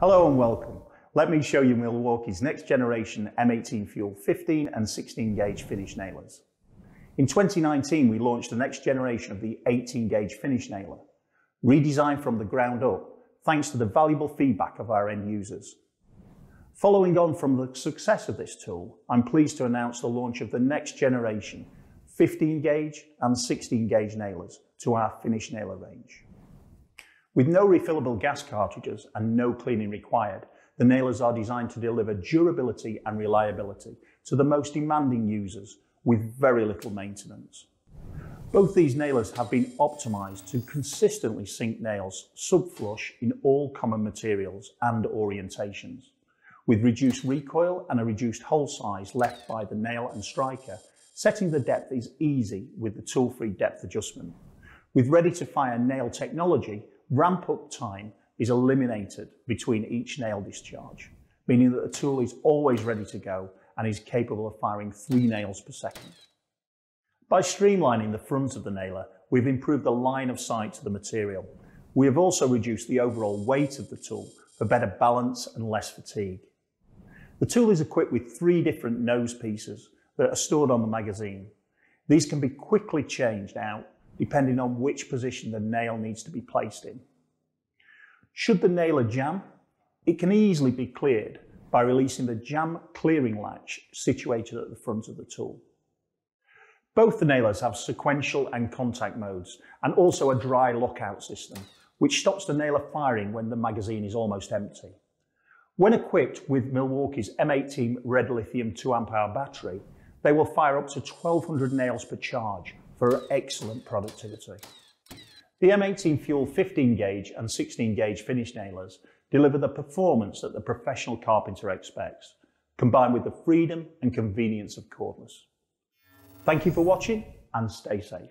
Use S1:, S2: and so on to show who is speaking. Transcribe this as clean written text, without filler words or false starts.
S1: Hello and welcome. Let me show you Milwaukee's next generation M18 Fuel 15 and 16 gauge finish nailers. In 2019, we launched the next generation of the 18 gauge finish nailer, redesigned from the ground up thanks to the valuable feedback of our end users. Following on from the success of this tool, I'm pleased to announce the launch of the next generation 15 gauge and 16 gauge nailers to our finish nailer range. With no refillable gas cartridges and no cleaning required, the nailers are designed to deliver durability and reliability to the most demanding users with very little maintenance. Both these nailers have been optimized to consistently sink nails sub-flush in all common materials and orientations, with reduced recoil and a reduced hole size left by the nail and striker. Setting the depth is easy with the tool-free depth adjustment. With ready-to-fire nail technology, ramp-up time is eliminated between each nail discharge, meaning that the tool is always ready to go and is capable of firing 3 nails per second. By streamlining the front of the nailer, we've improved the line of sight to the material. We have also reduced the overall weight of the tool for better balance and less fatigue. The tool is equipped with 3 different nose pieces that are stored on the magazine. These can be quickly changed out depending on which position the nail needs to be placed in. Should the nailer jam, it can easily be cleared by releasing the jam clearing latch situated at the front of the tool. Both the nailers have sequential and contact modes and also a dry lockout system, which stops the nailer firing when the magazine is almost empty. When equipped with Milwaukee's M18 red lithium 2Ah battery, they will fire up to 1,200 nails per charge for excellent productivity. The M18 Fuel 15 gauge and 16 gauge finish nailers deliver the performance that the professional carpenter expects, combined with the freedom and convenience of cordless. Thank you for watching and stay safe.